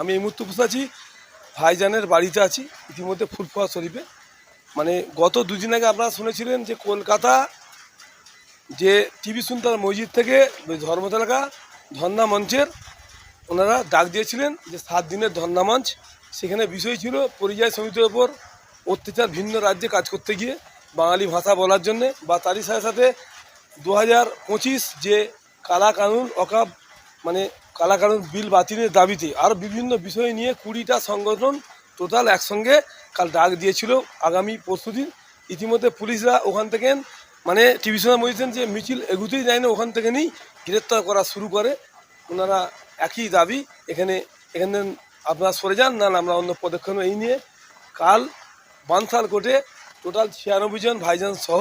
আমি এই মুহূর্তে বসে আছি ভাইজানের বাড়িতে আছি, ইতিমধ্যে ফুরফুরা শরীফে। মানে গত দুদিন আগে আপনারা শুনেছিলেন যে কলকাতা যে টিভি সুলতান মসজিদ থেকে ধর্মতলাকা ধর্না মঞ্চের ওনারা ডাক দিয়েছিলেন যে 7 দিনের ধর্না মঞ্চ। সেখানে বিষয় ছিল পরিযায়ী শ্রমিকদের ওপর অত্যাচার, ভিন্ন রাজ্যে কাজ করতে গিয়ে বাঙালি ভাষা বলার জন্যে, বা তারই সাথে সাথে 2025 যে কালা কানুন মানে কালা কানুন বিল বাতিলের দাবিতে আরও বিভিন্ন বিষয় নিয়ে 20টা সংগঠন টোটাল একসঙ্গে কাল ডাক দিয়েছিল আগামী পরশুদিন। ইতিমধ্যে পুলিশরা ওখান থেকে মানে টিভি শোনা বলছেন যে মিছিল এগুতেই যায় না, ওখান থেকে নিয়েই গ্রেপ্তার করা শুরু করে। ওনারা একই দাবি, এখানে আপনারা সরে যান, না আমরা অন্য পদক্ষেপ এই নিয়ে কাল বানসাল কোর্টে টোটাল 96 জন ভাইজান সহ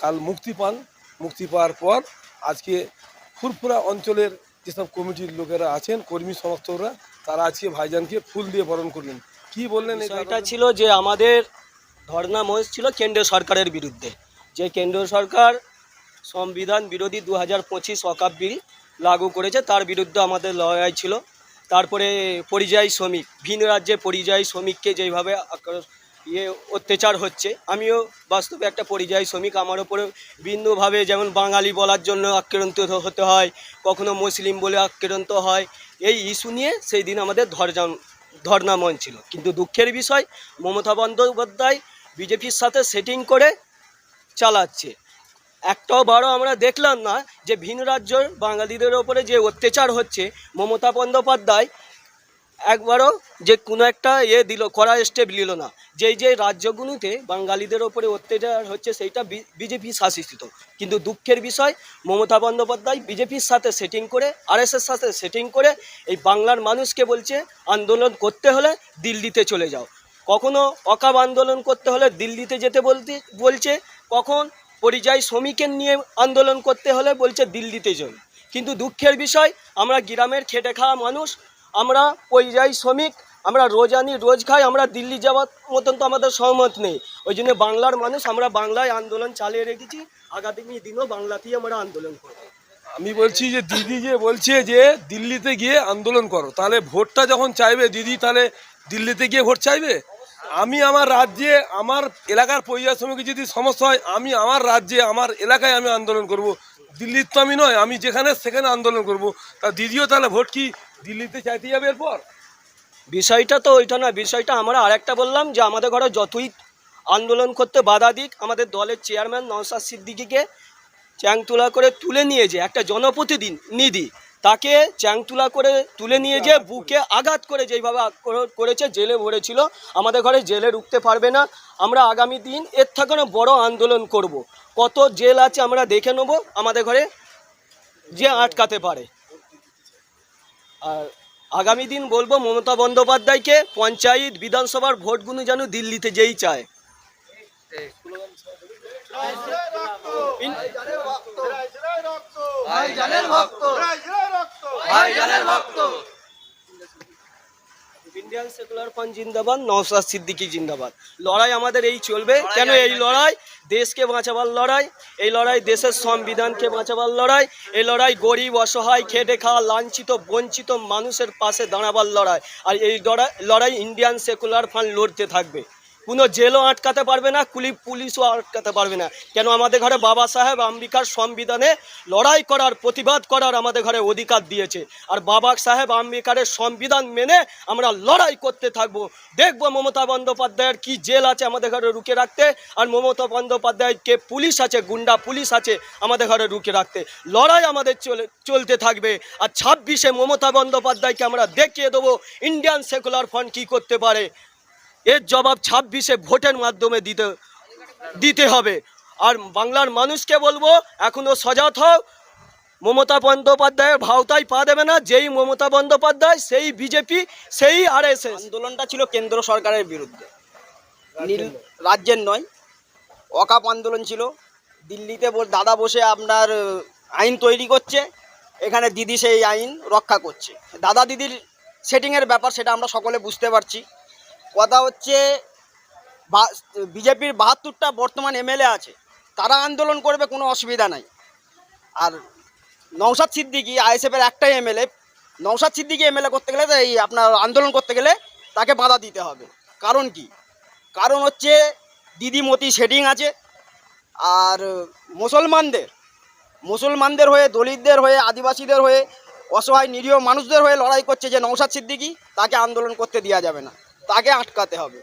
কাল মুক্তি পান। মুক্তি পাওয়ার পর আজকে ফুরফুরা অঞ্চলের যেসব কমিটির লোকেরা আছেন, কর্মী সমর্থকরা, তারা আজকে ভাইজানকে ফুল দিয়ে বরণ করলেন। কি বললেন? এটা ছিল যে আমাদের ধর্না মঞ্চ ছিল কেন্দ্রীয় সরকারের বিরুদ্ধে, যে কেন্দ্রীয় সরকার সংবিধান বিরোধী 2025 ওয়াকফ বিল লাগু করেছে, তার বিরুদ্ধে আমাদের লড়াই ছিল। তারপরে পরিযায়ী শ্রমিক, ভিন রাজ্যে পরিযায়ী শ্রমিককে যেইভাবে অত্যাচার হচ্ছে, আমিও বাস্তবে একটা পরিযায়ী শ্রমিক, আমার ওপরে ভিন্নভাবে যেমন বাঙালি বলার জন্য আক্রান্ত হতে হয়, কখনো মুসলিম বলে আক্রান্ত হয়। এই ইস্যু নিয়ে সেই দিন আমাদের ধর্না মঞ্চ ছিল। কিন্তু দুঃখের বিষয়, মমতা বন্দ্যোপাধ্যায় বিজেপির সাথে সেটিং করে চালাচ্ছে। একটাও বারও আমরা দেখলাম না যে ভিন রাজ্যের বাঙালিদের ওপরে যে অত্যাচার হচ্ছে, মমতা বন্দ্যোপাধ্যায় একবারও যে কোনো একটা দিল, কড়া স্টেপ নিল না। যে রাজ্যগুলোতে বাঙালিদের ওপরে অত্যাচার হচ্ছে সেইটা বিজেপি শাসিত। কিন্তু দুঃখের বিষয়, মমতা বন্দ্যোপাধ্যায় বিজেপির সাথে সেটিং করে, আরএসএস সাথে সেটিং করে এই বাংলার মানুষকে বলছে আন্দোলন করতে হলে দিল্লিতে চলে যাও। কখনো ওয়াকফ আন্দোলন করতে হলে দিল্লিতে যেতে বলছে, কখন পরিযায়ী শ্রমিকের নিয়ে আন্দোলন করতে হলে বলছে দিল্লিতে যাও। কিন্তু দুঃখের বিষয়, আমরা গ্রামের খেটে খাওয়া মানুষ, আমরা পরিযায়ী শ্রমিক, আমরা রোজ আনি রোজ খাই, আমরা দিল্লি যাওয়ার মতন তো আমাদের সহমত নেই। ওই জন্য বাংলার মানুষ আমরা বাংলায় আন্দোলন চালিয়ে রেখেছি, আগামী দিনও বাংলাতেই আমরা আন্দোলন করব। আমি বলছি যে দিদি যে বলছে যে দিল্লিতে গিয়ে আন্দোলন করো, তাহলে ভোটটা যখন চাইবে দিদি, তাহলে দিল্লিতে গিয়ে ভোট চাইবে? আমি আমার রাজ্যে আমার এলাকার পরিযায়ী শ্রমিকের যদি সমস্যা হয়, আমি আমার রাজ্যে আমার এলাকায় আমি আন্দোলন করব। দিল্লির তো আমি নয়, আমি যেখানে সেখানে আন্দোলন করব। তা দিদিও তাহলে ভোট কি দিল্লিতে চাইতে যাবে এরপর? বিষয়টা তো ওইটা না, বিষয়টা আমরা আরেকটা বললাম যে আমাদের ঘরে যতই আন্দোলন করতে বাধা দিক, আমাদের দলের চেয়ারম্যান নওশাদ সিদ্দিকীকে চ্যাংতুলা করে তুলে নিয়ে যে একটা জনপ্রতিনিধি, তাকে চ্যাংতুলা করে তুলে নিয়ে যে বুকে আঘাত করে যেইভাবে করেছে, জেলে ভরেছিল। আমাদের ঘরে জেলে ঢুকতে পারবে না। আমরা আগামী দিন এর থেকেও বড় আন্দোলন করব। কত জেল আছে আমরা দেখে নেব, আমাদের ঘরে যে আটকাতে পারে। আর আগামী দিন বলবো মমতা বন্দ্যোপাধ্যায়কে, পঞ্চায়েত বিধানসভার ভোটগুলো যেন দিল্লিতে যেই চায়। ইন্ডিয়ান সেকুলার ফ্রন্ট জিন্দাবাদ, নওশাদ সিদ্দিকী জিন্দাবাদ। লড়াই আমাদের এই চলবে। কেন এই লড়াই? দেশকে বাঁচাবার লড়াই, এই লড়াই দেশের সংবিধানকে বাঁচাবার লড়াই, এই লড়াই গরিব, অসহায়, খেটে খাওয়া, লাঞ্ছিত, বঞ্চিত মানুষের পাশে দাঁড়াবার লড়াই। আর এই লড়াই ইন্ডিয়ান সেকুলার ফ্রন্ট লড়তে থাকবে। কোনো জেলও আটকাতে পারবে না, পুলিশও আটকাতে পারবে না। কেন আমাদের ঘরে বাবা সাহেব আম্বেদকর সংবিধানে লড়াই করার, প্রতিবাদ করার আমাদের ঘরে অধিকার দিয়েছে। আর বাবা সাহেব আম্বেদকরের সংবিধান মেনে আমরা লড়াই করতে থাকবো। দেখবো মমতা বন্দ্যোপাধ্যায়ের কি জেল আছে আমাদের ঘরে রুখে রাখতে, আর মমতা বন্দ্যোপাধ্যায়ের কে পুলিশ আছে, গুন্ডা পুলিশ আছে আমাদের ঘরে রুখে রাখতে। লড়াই আমাদের চলতে থাকবে। আর 26-এ মমতা বন্দ্যোপাধ্যায়কে আমরা দেখিয়ে দেবো ইন্ডিয়ান সেকুলার ফ্রন্ট কী করতে পারে। এর জবাব 26-এ ভোটের মাধ্যমে দিতে হবে। আর বাংলার মানুষকে বলবো, এখনো সজাগ হও, মমতা বন্দ্যোপাধ্যায়ের ভাওতায় পা দেবে না। যেই মমতা বন্দ্যোপাধ্যায়, সেই বিজেপি, সেই আরএসএস। আন্দোলনটা ছিল কেন্দ্র সরকারের বিরুদ্ধে, রাজ্যের নয়। ওয়াকফ আন্দোলন ছিল। দিল্লিতে দাদা বসে আপনার আইন তৈরি করছে, এখানে দিদি সেই আইন রক্ষা করছে। দাদা দিদির সেটিংয়ের ব্যাপার, সেটা আমরা সকলে বুঝতে পারছি। কথা হচ্ছে বিজেপির 72টা বর্তমান এমএলএ আছে, তারা আন্দোলন করবে, কোনো অসুবিধা নাই। আর নওশাদ সিদ্দিকী আইএসএফের একটাই এমএলএ, নওশাদ সিদ্দিকী এমএলএ করতে গেলে এই আপনার আন্দোলন করতে গেলে তাকে বাধা দিতে হবে। কারণ কি? কারণ হচ্ছে দিদিমতি শেডিং আছে। আর মুসলমানদের হয়ে, দলিতদের হয়ে, আদিবাসীদের হয়ে, অসহায় নিরীহ মানুষদের হয়ে লড়াই করছে যে নওশাদ সিদ্দিকী, তাকে আন্দোলন করতে দেওয়া যাবে না, তাকে আটকাতে হবে।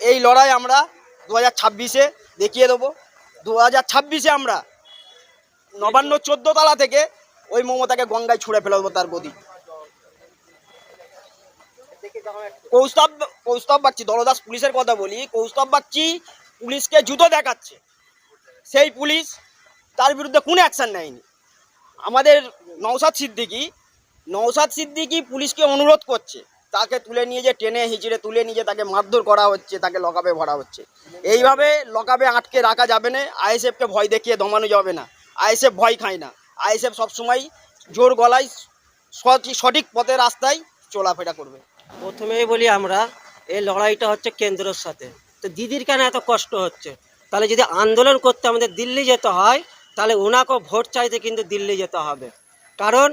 এই লড়াই আমরা 2026-এ দেখিয়ে দেবো। 2026-এ আমরা নবান্ন 14 তলা থেকে ওই মমতাকে গঙ্গায় ছুঁড়ে ফেলে দেবো তার গদি। কৌস্তব বাগচি, দলদাস পুলিশের কথা বলি, কৌস্তব বাগচি পুলিশকে জুতো দেখাচ্ছে, সেই পুলিশ তার বিরুদ্ধে কোনো অ্যাকশন নেয়নি। আমাদের নওশাদ সিদ্দিকী পুলিশকে অনুরোধ করছে, তাকে তুলে নিয়ে যে টেনে হিঁচড়ে তুলে নিয়ে তাকে মারধর করা হচ্ছে, তাকে লকআপে ভরা হচ্ছে। এইভাবে লকআপে আটকে রাখা যাবে না। আইএসএফকে ভয় দেখিয়ে দমানো যাবে না। আইএসএফ ভয় খায় না। আইএসএফ সবসময় জোর গলায় সঠিক পথে রাস্তায় চলাফেরা করবে। প্রথমেই বলি আমরা এই লড়াইটা হচ্ছে কেন্দ্রের সাথে। তো দিদির কেন এত কষ্ট হচ্ছে? তাহলে যদি আন্দোলন করতে আমাদের দিল্লি যেতে হয়, তাহলে ওনাকেও ভোট চাইতে কিন্তু দিল্লি যেতে হবে। কারণ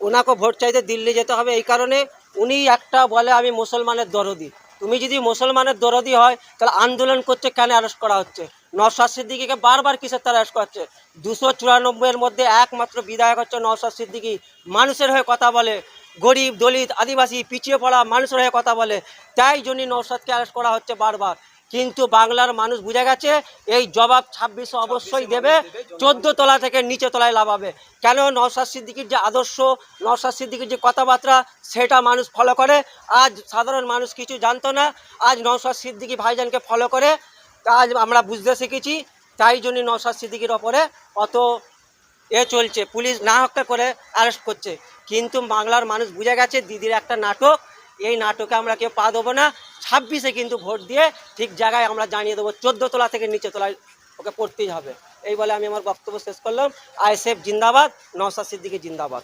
ওনাকেও ভোট চাইতে দিল্লি যেতে হবে এই কারণে, উনি একটা বলে আমি মুসলমানের দরদি। তুমি যদি মুসলমানের দরদি হয় তাহলে আন্দোলন করছে কেন অ্যারেস্ট করা হচ্ছে? নওশাদ সিদ্দিকীকে বারবার কিসের তারা অ্যারেস্ট করছে? 294-এর মধ্যে একমাত্র বিধায়ক হচ্ছে নওশাদ সিদ্দিকী। মানুষের হয়ে কথা বলে, গরিব, দলিত, আদিবাসী, পিছিয়ে পড়া মানুষের হয়ে কথা বলে, তাই জন্যই নওশাদকে অ্যারেস্ট করা হচ্ছে বারবার। কিন্তু বাংলার মানুষ বুঝে গেছে এই জবাব 26 অবশ্যই দেবে। 14 তলা থেকে নিচে তলায় লাভাবে। কেন? নওশাদ সিদ্দিকীর যে আদর্শ, নওশাদ সিদ্দিকীর যে কথাবার্তা, সেটা মানুষ ফলো করে। আজ সাধারণ মানুষ কিছু জানতো না, আজ নওশাদ সিদ্দিকী ভাইজানকে ফলো করে আজ আমরা বুঝতে শিখেছি। তাই জন্যই নওশাদ সিদ্দিকীর ওপরে অত চলছে, পুলিশ না হত্যা করে অ্যারেস্ট করছে। কিন্তু বাংলার মানুষ বুঝে গেছে দিদির একটা নাটক, এই নাটকে আমরা কেউ পা দেবো না। 26-এ কিন্তু ভোট দিয়ে ঠিক জায়গায় আমরা জানিয়ে দেবো 14 তলা থেকে নিচে তলায় ওকে পড়তেই হবে। এই বলে আমি আমার বক্তব্য শেষ করলাম। আইএসএফ জিন্দাবাদ, নওশাদ সিদ্দিকী জিন্দাবাদ।